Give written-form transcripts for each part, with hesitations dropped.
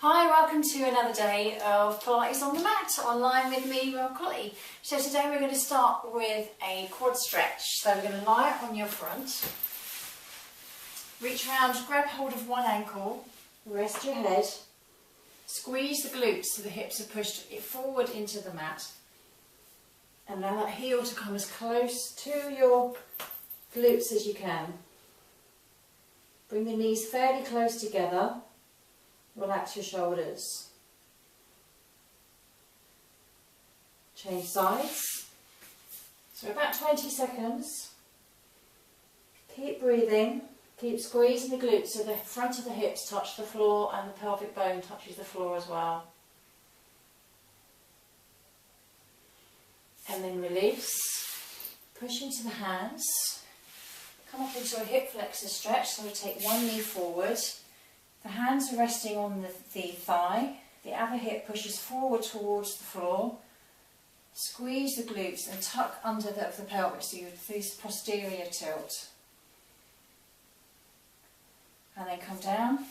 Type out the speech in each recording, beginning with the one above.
Hi, welcome to another day of Pilates on the mat, online with me, Mel Collie. So today we're going to start with a quad stretch. So we're going to lie up on your front, reach around, grab hold of one ankle, rest your head, squeeze the glutes so the hips are pushed forward into the mat, and allow that heel to come as close to your glutes as you can. Bring the knees fairly close together. Relax your shoulders. Change sides. So about 20 seconds. Keep breathing. Keep squeezing the glutes so the front of the hips touch the floor and the pelvic bone touches the floor as well. And then release. Push into the hands. Come up into a hip flexor stretch. So we take one knee forward. The hands are resting on the thigh, the other hip pushes forward towards the floor. Squeeze the glutes and tuck under the pelvis so you do this posterior tilt. And then come down,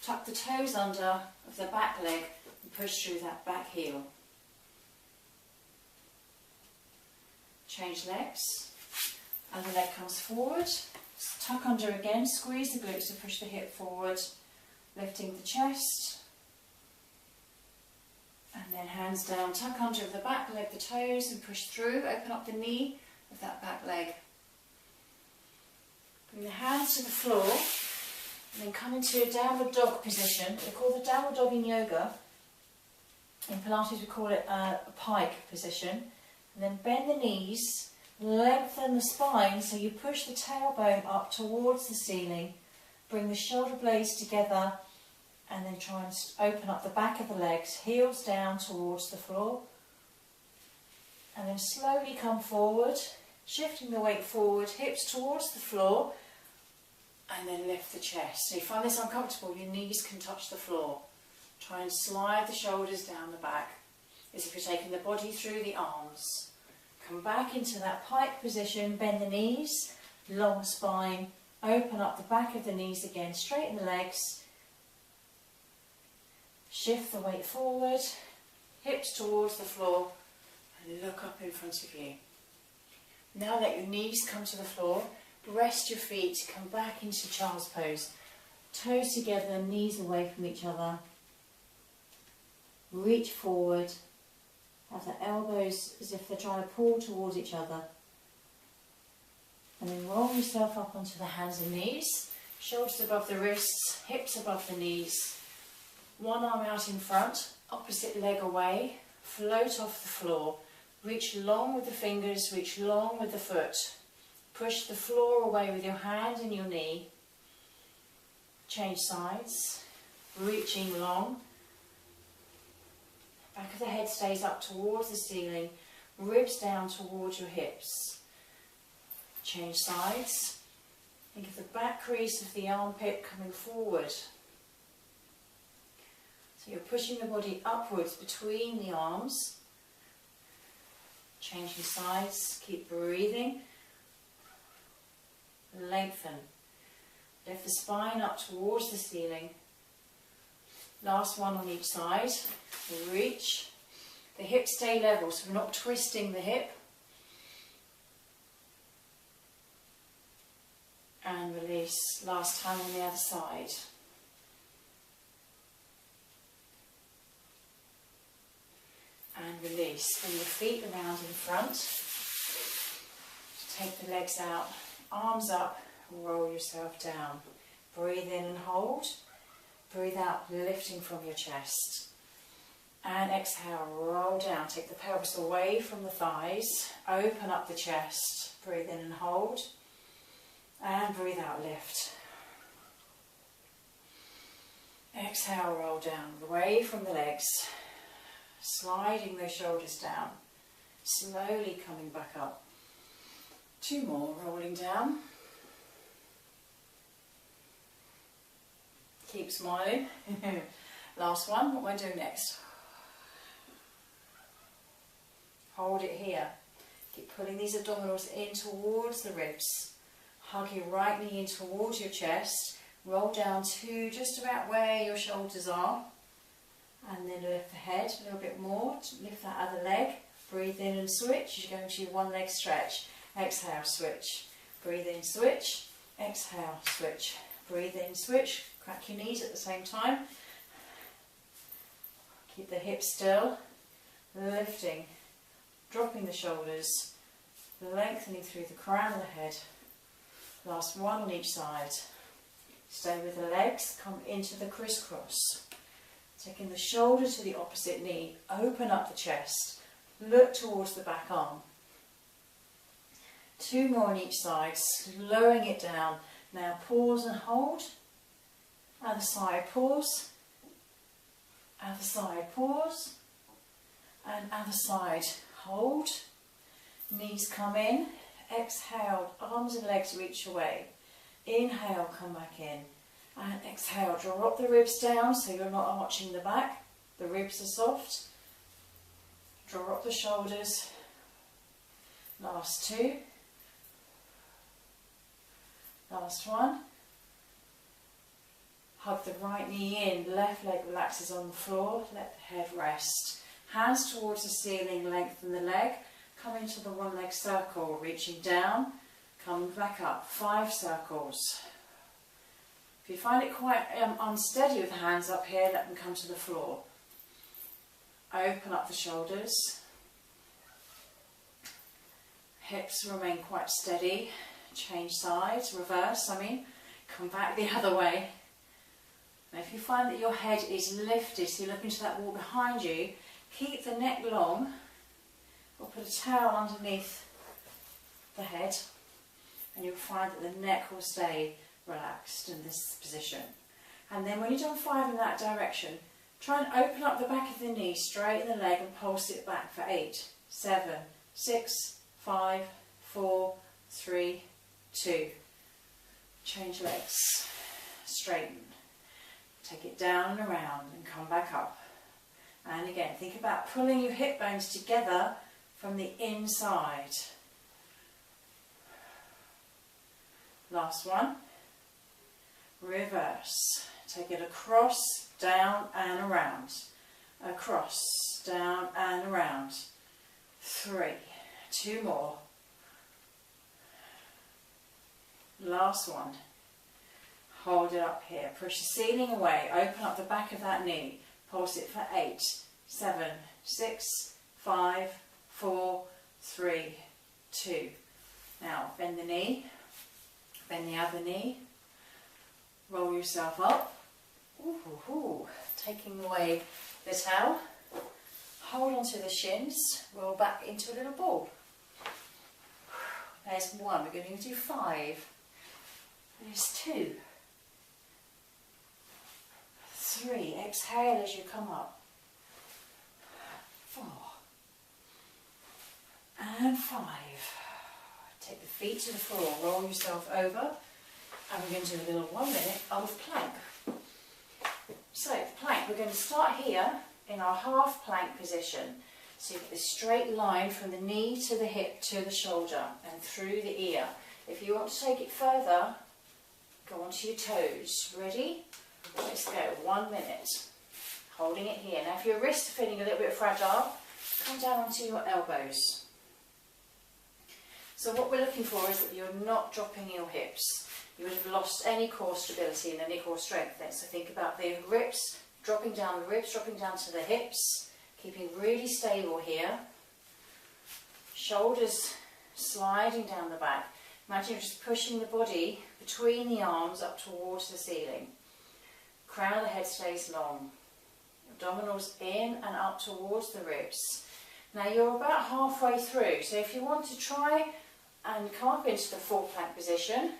tuck the toes under of the back leg and push through that back heel. Change legs, other leg comes forward, tuck under again, squeeze the glutes to push the hip forward. Lifting the chest, and then hands down, tuck under the back leg, the toes, and push through, open up the knee of that back leg. Bring the hands to the floor, and then come into a downward dog position. We call the downward dog in yoga. In Pilates we call it a pike position. And then bend the knees, lengthen the spine so you push the tailbone up towards the ceiling. Bring the shoulder blades together and then try and open up the back of the legs, heels down towards the floor. And then slowly come forward, shifting the weight forward, hips towards the floor, and then lift the chest. So you find this uncomfortable, your knees can touch the floor. Try and slide the shoulders down the back, as if you're taking the body through the arms. Come back into that pike position, bend the knees, long spine, open up the back of the knees again, straighten the legs, shift the weight forward, hips towards the floor, and look up in front of you. Now let your knees come to the floor, rest your feet, come back into child's pose, toes together, knees away from each other, reach forward, have the elbows as if they're trying to pull towards each other. And then roll yourself up onto the hands and knees, shoulders above the wrists, hips above the knees. One arm out in front, opposite leg away, float off the floor. Reach long with the fingers, reach long with the foot. Push the floor away with your hand and your knee. Change sides, reaching long. Back of the head stays up towards the ceiling, ribs down towards your hips. Change sides. Think of the back crease of the armpit coming forward. So you're pushing the body upwards between the arms. Changing sides. Keep breathing. Lengthen. Lift the spine up towards the ceiling. Last one on each side. Reach. The hips stay level, so we're not twisting the hip. And release. Last time on the other side. And release. Bring your feet around in front. Take the legs out. Arms up. Roll yourself down. Breathe in and hold. Breathe out, lifting from your chest. And exhale, roll down. Take the pelvis away from the thighs. Open up the chest. Breathe in and hold. And breathe out, lift. Exhale, roll down, away from the legs. Sliding those shoulders down. Slowly coming back up. Two more, rolling down. Keep smiling. Last one, what am I doing next? Hold it here. Keep pulling these abdominals in towards the ribs. Hug your right knee in towards your chest. Roll down to just about where your shoulders are. And then lift the head a little bit more, lift that other leg, breathe in and switch. You're going to your one leg stretch, exhale, switch, breathe in, switch, exhale, switch, breathe in, switch, crack your knees at the same time, keep the hips still, lifting, dropping the shoulders, lengthening through the crown of the head, last one on each side, stay with the legs, come into the crisscross. Taking the shoulder to the opposite knee, open up the chest, look towards the back arm. 2 more on each side, slowing it down. Now pause and hold. Other side, pause. Other side, pause. And other side, hold. Knees come in. Exhale, arms and legs reach away. Inhale, come back in. And exhale, drop the ribs down so you're not arching the back. The ribs are soft. Drop the shoulders. Last 2. Last one. Hug the right knee in, left leg relaxes on the floor, let the head rest. Hands towards the ceiling, lengthen the leg. Come into the one leg circle, reaching down, come back up. 5 circles. If you find it quite unsteady with the hands up here, let them come to the floor. Open up the shoulders. Hips remain quite steady. Change sides, reverse, come back the other way. Now if you find that your head is lifted, so you look into that wall behind you, keep the neck long, or put a towel underneath the head, and you'll find that the neck will stay relaxed in this position. And then when you've done 5 in that direction, try and open up the back of the knee, straighten the leg and pulse it back for 8, 7, 6, 5, 4, 3, 2. Change legs, straighten, take it down and around and come back up. And again, think about pulling your hip bones together from the inside. Last one. Reverse. Take it across, down and around. Across, down and around. 3. 2 more. Last one. Hold it up here. Push the ceiling away. Open up the back of that knee. Pulse it for 8, 7, 6, 5, 4, 3, 2. Now bend the knee. Bend the other knee. Roll yourself up. Ooh, taking away the towel. Hold onto the shins. Roll back into a little ball. There's 1. We're going to do 5. There's 2. 3. Exhale as you come up. 4. And 5. Take the feet to the floor. Roll yourself over. And we're going to do a little 1 minute of plank. So, plank, we're going to start here in our half plank position. So you get this straight line from the knee to the hip to the shoulder and through the ear. If you want to take it further, go onto your toes. Ready? Let's go. 1 minute. Holding it here. Now if your wrists are feeling a little bit fragile, come down onto your elbows. So what we're looking for is that you're not dropping your hips. You would have lost any core stability and any core strength then. So think about the ribs, dropping down to the hips, keeping really stable here. Shoulders sliding down the back. Imagine you're just pushing the body between the arms up towards the ceiling. Crown of the head stays long. Abdominals in and up towards the ribs. Now you're about halfway through, so if you want to try and come up into the full plank position,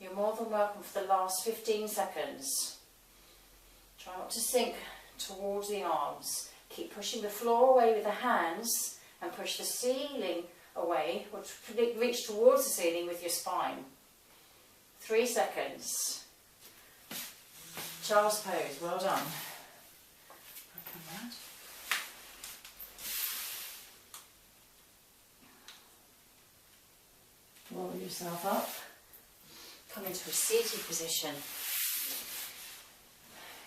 you're more than welcome for the last 15 seconds. Try not to sink towards the arms. Keep pushing the floor away with the hands and push the ceiling away, or reach towards the ceiling with your spine. 3 seconds. Child's pose, well done. Roll yourself up. Come into a seated position.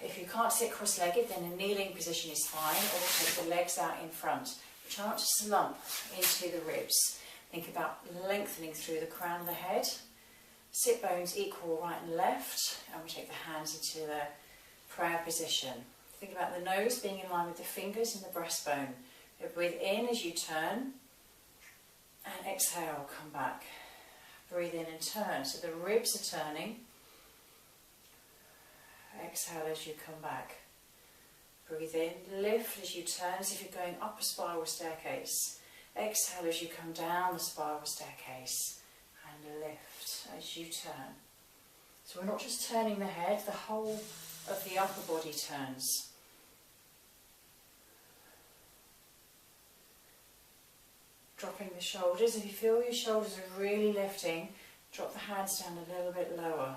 If you can't sit cross-legged, then a kneeling position is fine, or take the legs out in front. Try not to slump into the ribs. Think about lengthening through the crown of the head. Sit bones equal right and left, and we take the hands into the prayer position. Think about the nose being in line with the fingers and the breastbone. Breathe in as you turn, and exhale, come back. Breathe in and turn, so the ribs are turning. Exhale as you come back. Breathe in, lift as you turn as if you're going up a spiral staircase. Exhale as you come down the spiral staircase, and lift as you turn. So we're not just turning the head, the whole of the upper body turns. Dropping the shoulders. If you feel your shoulders are really lifting, drop the hands down a little bit lower.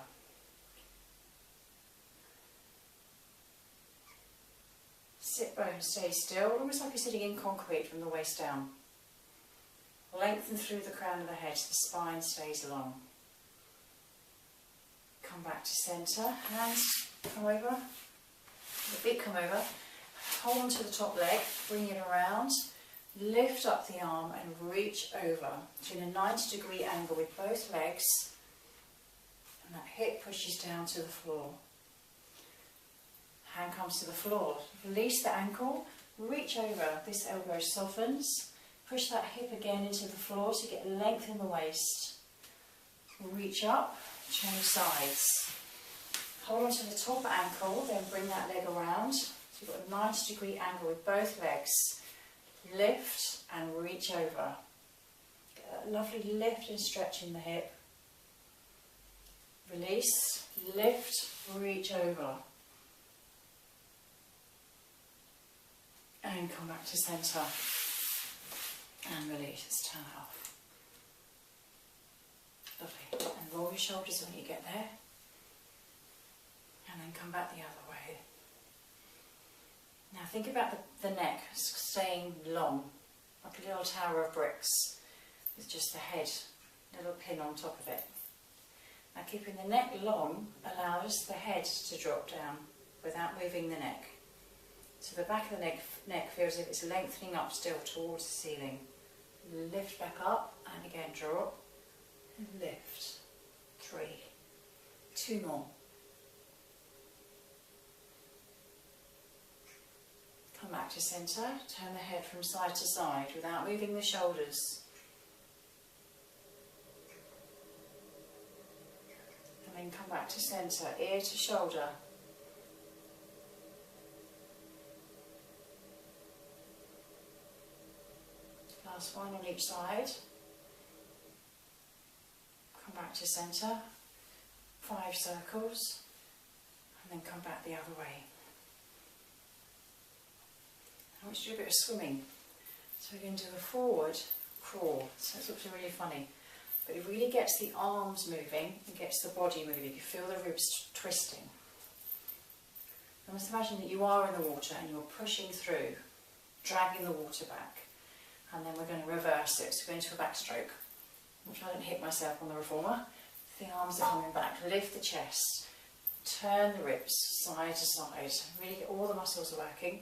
Sit bones stay still, almost like you're sitting in concrete from the waist down. Lengthen through the crown of the head so the spine stays long. Come back to centre, hands come over, the feet come over, hold on to the top leg, bring it around, lift up the arm and reach over to a 90-degree angle with both legs, and that hip pushes down to the floor. Hand comes to the floor, release the ankle, reach over, this elbow softens, push that hip again into the floor to get length in the waist. Reach up, change sides. Hold on to the top ankle, then bring that leg around. So you've got a 90-degree angle with both legs. Lift and reach over. Get that lovely lift and stretch in the hip. Release, lift, reach over. And come back to centre. And release, turn it off. Lovely. And roll your shoulders when you get there. And then come back the other way. Now think about the neck staying long, like a little tower of bricks, with just the head, a little pin on top of it. Now keeping the neck long allows the head to drop down without moving the neck. So the back of the neck feels as if it's lengthening up still towards the ceiling. Lift back up and again drop and lift. 3. 2 more. Come back to centre, turn the head from side to side without moving the shoulders. And then come back to centre, ear to shoulder. Last one on each side. Come back to centre, 5 circles, and then come back the other way. I want you to do a bit of swimming. So we're going to do a forward crawl. So it looks really funny. But it really gets the arms moving and gets the body moving. You feel the ribs twisting. I must imagine that you are in the water and you're pushing through, dragging the water back. And then we're going to reverse it. So we're going to a backstroke. I'll try and hit myself on the reformer. The arms are coming back. Lift the chest. Turn the ribs side to side. Really get all the muscles working.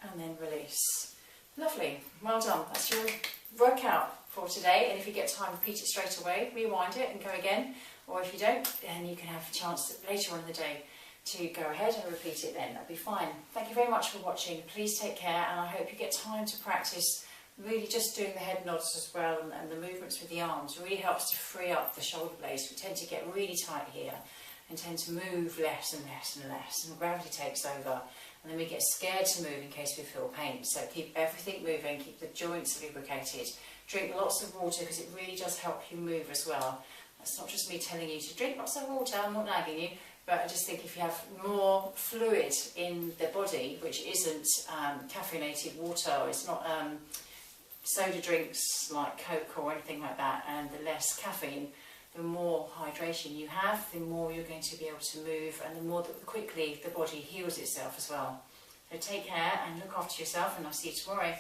And then release. Lovely. Well done. That's your workout for today. And if you get time, repeat it straight away. Rewind it and go again. Or if you don't, then you can have a chance later on in the day to go ahead and repeat it then. That'd be fine. Thank you very much for watching. Please take care, and I hope you get time to practice really just doing the head nods as well, and the movements with the arms. It really helps to free up the shoulder blades. We tend to get really tight here and tend to move less and less and less, and gravity takes over, and then we get scared to move in case we feel pain. So keep everything moving, keep the joints lubricated. Drink lots of water because it really does help you move as well. That's not just me telling you to drink lots of water, I'm not nagging you. But I just think if you have more fluid in the body, which isn't caffeinated water, or it's not soda drinks like Coke or anything like that, and the less caffeine, the more hydration you have, the more you're going to be able to move, and the more quickly the body heals itself as well. So take care and look after yourself, and I'll see you tomorrow.